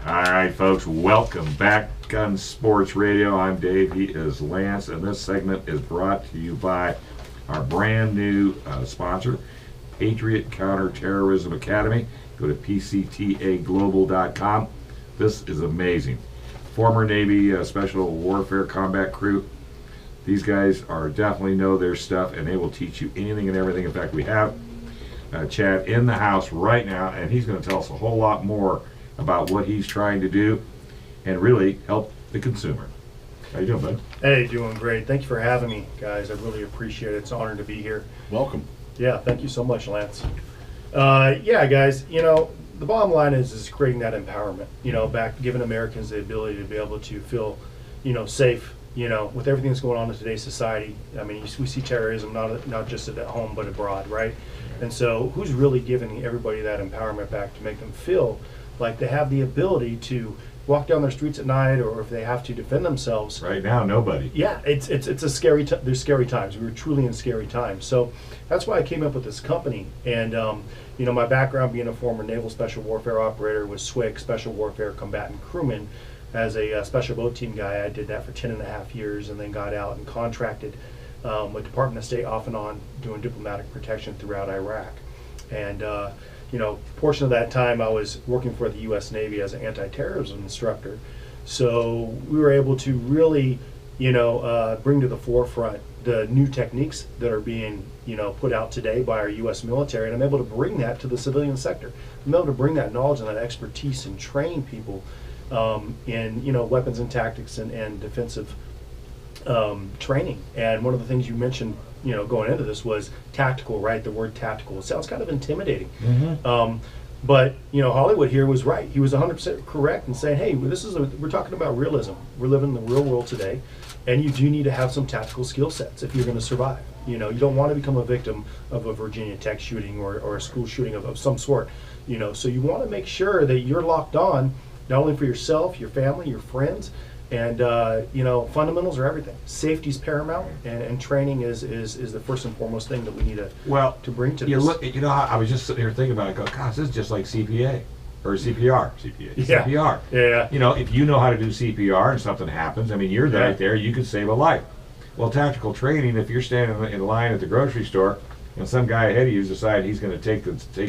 All right, folks, welcome back. Gun Sports Radio. I'm Dave. He is Lance, and this segment is brought to you by our brand new sponsor, Patriot Counter Terrorism Academy. Go to PCTAglobal.com. This is amazing. Former Navy Special Warfare Combat Crew. These guys are definitely know their stuff, and they will teach you anything and everything. In fact, we have Chad in the house right now, and he's going to tell us a whole lot more about what he's trying to do and really help the consumer. How you doing, bud? Hey, doing great. Thank you for having me, guys. I really appreciate it. It's an honor to be here. Welcome. Yeah, thank you so much, Lance. Yeah, guys, the bottom line is creating that empowerment, back giving Americans the ability to be able to feel, safe, with everything that's going on in today's society. I mean, we see terrorism not just at home, but abroad, right? And so who's really giving everybody that empowerment back to make them feel like they have the ability to walk down their streets at night, or if they have to defend themselves? Right now, nobody. Yeah, it's a scary. There's scary times. We're truly in scary times. So that's why I came up with this company. And my background being a former Naval Special Warfare operator with SWCC, Special Warfare Combatant Crewman, as a special boat team guy. I did that for 10.5 years, and then got out and contracted with Department of State off and on, doing diplomatic protection throughout Iraq. And portion of that time I was working for the U.S. Navy as an anti-terrorism instructor. So we were able to really, bring to the forefront the new techniques that are being, put out today by our U.S. military, and I'm able to bring that to the civilian sector. I'm able to bring that knowledge and that expertise and train people in, weapons and tactics and defensive training. And one of the things you mentioned, going into this was tactical, right? The word tactical. It sounds kind of intimidating. Mm-hmm. But Hollywood here was right. He was 100% correct in saying, hey, we're talking about realism. We're living in the real world today, and you do need to have some tactical skill sets if you're going to survive. You don't want to become a victim of a Virginia Tech shooting or a school shooting of some sort. So you want to make sure that you're locked on, not only for yourself, your family, your friends, and fundamentals are everything. Safety's paramount, and training is the first and foremost thing that we need to bring to this. I was just sitting here thinking about it. Gosh, this is just like CPA or CPR. Yeah. CPR. Yeah. If you know how to do CPR and something happens, I mean, you're right there. You could save a life. Well, tactical training. If you're standing in line at the grocery store and some guy ahead of you decides he's going to take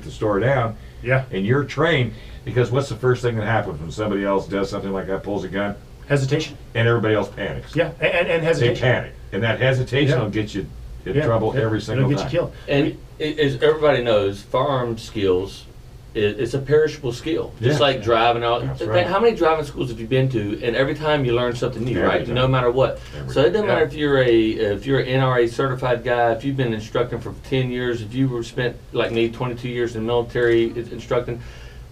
the store down, and you're trained, because what's the first thing that happens when somebody else does something like that, pulls a gun? Hesitation. And everybody else panics. Yeah, and hesitation. They panic. And that hesitation will get you in trouble every single time. It'll get you killed. And as everybody knows, firearm skills, it's a perishable skill. Just like driving out. Right. How many driving schools have you been to? And every time you learn something new, right? Time. No matter what. So it doesn't matter if you're an NRA certified guy, if you've been instructing for 10 years, if you were spent, like me, 22 years in the military instructing.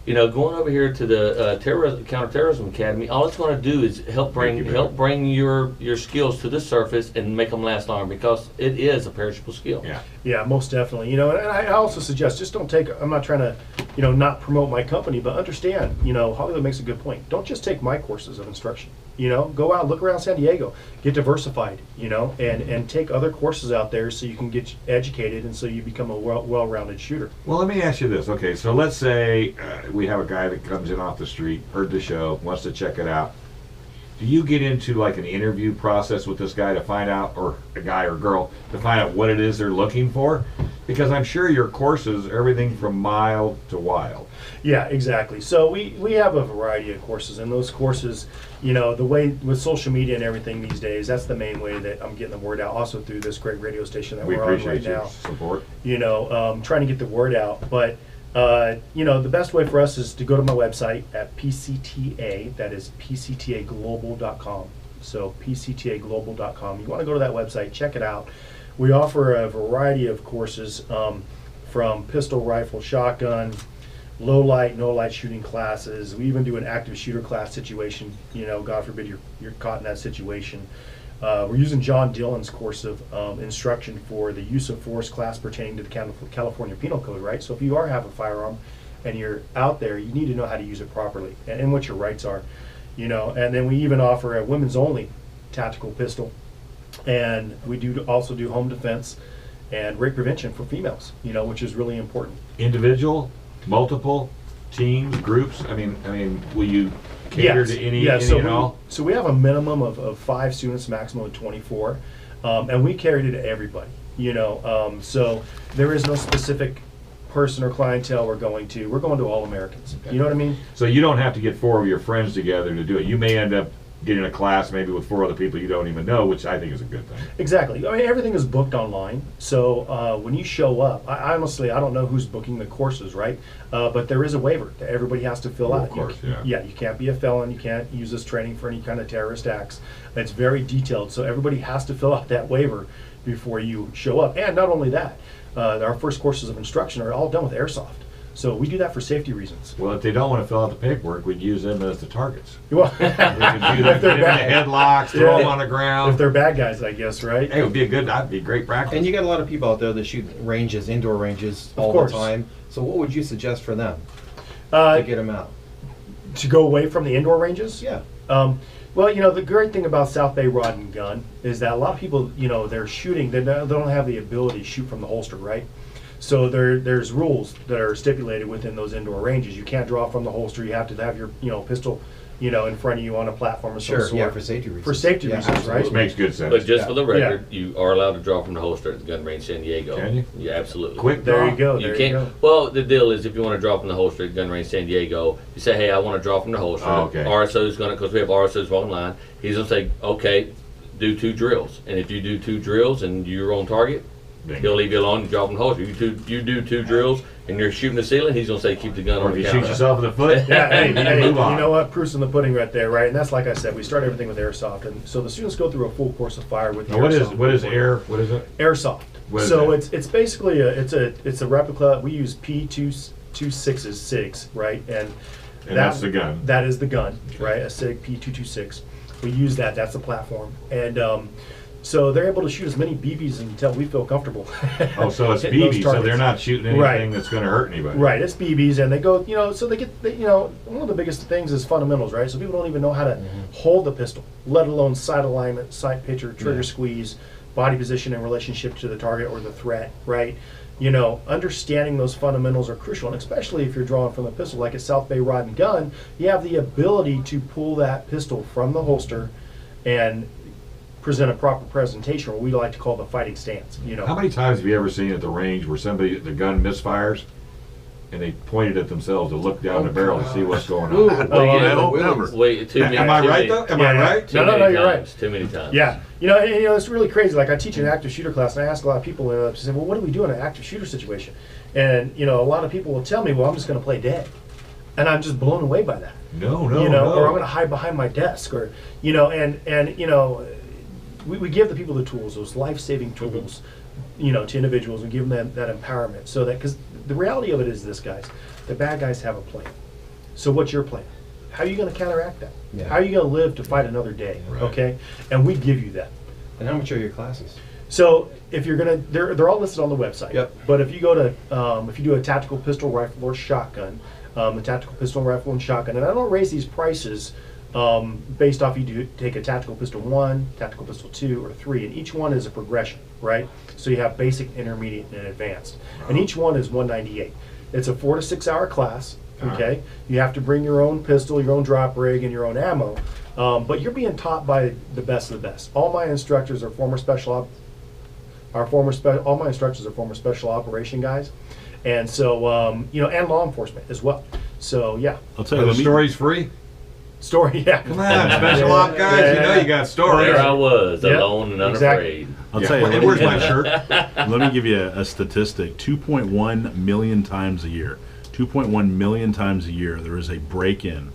Going over here to the Counterterrorism Academy, all it's going to do is help bring your skills to the surface and make them last longer, because it is a perishable skill. Yeah, most definitely. And I also suggest, just don't take. I'm not trying to, not promote my company, but understand. Hollywood makes a good point. Don't just take my courses of instruction. Go out, look around San Diego, get diversified. And take other courses out there so you can get educated, and so you become a well-rounded shooter. Well, let me ask you this. Okay, so let's say we have a guy that comes in off the street, heard the show, wants to check it out. Do you get into like an interview process with this guy to find out, or a guy or girl, to find out what it is they're looking for? Because I'm sure your courses are everything from mild to wild. Yeah, exactly. So we have a variety of courses, and those courses, the way with social media and everything these days, that's the main way that I'm getting the word out. Also through this great radio station that we're on right now. Support. Trying to get the word out. But the best way for us is to go to my website at PCTA. That is PCTAglobal.com. So PCTAglobal.com. You want to go to that website, check it out. We offer a variety of courses, from pistol, rifle, shotgun, low light, no light shooting classes. We even do an active shooter class situation. God forbid you're caught in that situation. We're using John Dillon's course of instruction for the use of force class pertaining to the California Penal Code, right? So if you have a firearm and you're out there, you need to know how to use it properly and what your rights are. And then we even offer a women's only tactical pistol, and we also do home defense and rape prevention for females, which is really important. Individual, multiple, teams, groups? I mean, will you cater to any and all? So we have a minimum of 5 students, maximum of 24, and we carry it to everybody. So there is no specific person or clientele we're going to. We're going to all Americans. Okay. You know what I mean? So you don't have to get 4 of your friends together to do it. You may end up getting a class maybe with 4 other people you don't even know, which I think is a good thing. Exactly. I mean, everything is booked online. So when you show up, I honestly, I don't know who's booking the courses, right? But there is a waiver that everybody has to fill out. Of course, yeah. Yeah, you can't be a felon. You can't use this training for any kind of terrorist acts. It's very detailed. So everybody has to fill out that waiver before you show up. And not only that, our first courses of instruction are all done with airsoft. So we do that for safety reasons. Well, if they don't want to fill out the paperwork, we'd use them as the targets. Well, We could do that, get them in the headlocks, throw them on the ground. if they're bad guys, I guess, right? Hey, it would be that'd be great practice. And you got a lot of people out there that shoot ranges, indoor ranges, all course. the time. So what would you suggest for them to get them out? To go away from the indoor ranges? Yeah. Well, the great thing about South Bay Rod and Gun is that a lot of people, they're shooting, they don't have the ability to shoot from the holster, right? So there's rules that are stipulated within those indoor ranges. You can't draw from the holster. You have to have your, pistol, in front of you on a platform of some Sure, sort. yeah, for safety reasons. For safety Yeah, reasons, absolutely. right? Which makes good sense. But just Yeah. for the record, you are allowed to draw from the holster at the gun range San Diego. Can you? Yeah, absolutely. Quick There draw. you go. You There can't. you go. Well, the deal is if you want to draw from the holster at gun range San Diego, you say, "Hey, I want to draw from the holster." Oh, okay. RSO's going to, because we have RSO's online. He's going to say, "Okay, do 2 drills." And if you do 2 drills and you're on target, Bingo. he'll leave you alone and draw from the holster. You do 2 drills and you're shooting the ceiling. He's going to say, "Keep the gun Or on if the you counter." shoot yourself in the foot, Yeah, hey, move on. you know what? Proof's in the pudding right there, right? And that's like I said, we start everything with airsoft, and so the students go through a full course of fire with the Now, what airsoft. is air? What is it? Airsoft. What is So that? it's basically it's a replica. We use P226 SIGs, right? And that's the gun. That is the gun, right? A SIG P226. We use that. That's the platform, and so they're able to shoot as many BBs until we feel comfortable. Oh, so it's hitting those BB, so they're targets. not shooting anything Right. that's going to hurt anybody. Right, it's BBs, and they go, so they get, one of the biggest things is fundamentals, right? So people don't even know how to hold the pistol, let alone sight alignment, sight picture, trigger squeeze, body position in relationship to the target or the threat, right? Understanding those fundamentals are crucial, and especially if you're drawing from the pistol, like at South Bay Rod and Gun, you have the ability to pull that pistol from the holster and present a proper presentation, or we like to call the fighting stance. How many times have you ever seen at the range where the gun misfires and they point it at themselves to look down the barrel to see what's going on? Wait, too many. Am I too right many- though? Am Yeah, I yeah. right? No, Too many you're right. times, Too many times. Yeah, it's really crazy. Like I teach an active shooter class, and I ask a lot of people, and they say, "Well, what do we do in an active shooter situation?" And a lot of people will tell me, "Well, I'm just going to play dead," and I'm just blown away by that. No. Or I'm going to hide behind my desk, or we give the people the tools, those life-saving tools, to individuals, and give them that empowerment, so that because the reality of it is this, guys, the bad guys have a plan. So what's your plan? How are you going to counteract that? Yeah. How are you going to live to fight another day? Right. Okay, and we give you that. And how much are your classes? So if you're gonna, they're all listed on the website. Yep. But if you go to, if you do a tactical pistol, rifle, or shotgun, the tactical pistol, rifle, and shotgun, and I don't raise these prices based off you do take a tactical pistol 1, tactical pistol 2, or 3, and each one is a progression, right? So you have basic, intermediate, and advanced, and each one is $198. It's a 4 to 6 hour class. Okay, you have to bring your own pistol, your own drop rig, and your own ammo. But you're being taught by the best of the best. All my instructors are former special operation guys, and so and law enforcement as well. So yeah, I'll tell Are you, the let me, stories free? story. Yeah, Come on, special op guys, you know you got stories. There I was, Yeah, alone and exactly. unafraid. I'll tell you, Hey, where's my shirt? let me give you a statistic. 2.1 million times a year. 2.1 million times a year, there is a break-in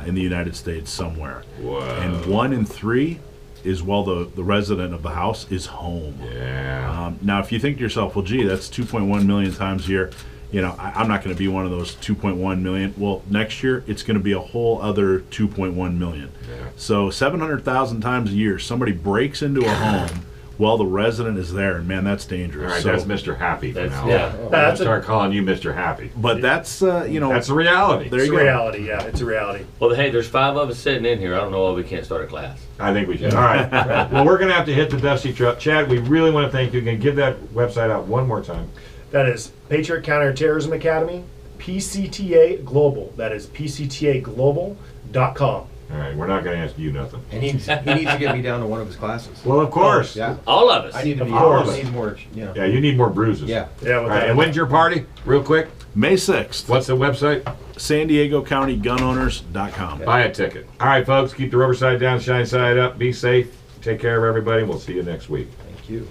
in the United States somewhere. Whoa. And 1 in 3 is while the resident of the house is home. Yeah. Now, if you think to yourself, well, gee, that's 2.1 million times a year. I'm not going to be one of those 2.1 million. Well, next year, it's going to be a whole other 2.1 million. Yeah. So 700,000 times a year, somebody breaks into a home while the resident is there, and man, that's dangerous. All right, So- that's Mr. Happy for That's- now. yeah. I'm gonna That's a- start calling you Mr. Happy. But that's, That's a reality. There it's you a go. reality. Yeah, it's a reality. Well, hey, there's 5 of us sitting in here. I don't know why we can't start a class. I think we should. All right. Well, we're going to have to hit the dusty truck. Chad, we really want to thank you again. Give that website out one more time. That is Patriot Counter Terrorism Academy, PCTA Global. That is PCTAglobal.com. All right, we're not going to ask you nothing. And he needs to get me down to one of his classes. Well, of course. Yeah. All of us. I need to be. course. I need more. You know. Yeah, you need more bruises. Yeah. Yeah, All right, and when's your party? Real quick. May 6th, What's the website? San Diego County Gunowners.com. Buy a ticket. All right, folks, keep the rubber side down, shine side up. Be safe. Take care of everybody. We'll see you next week. Thank you.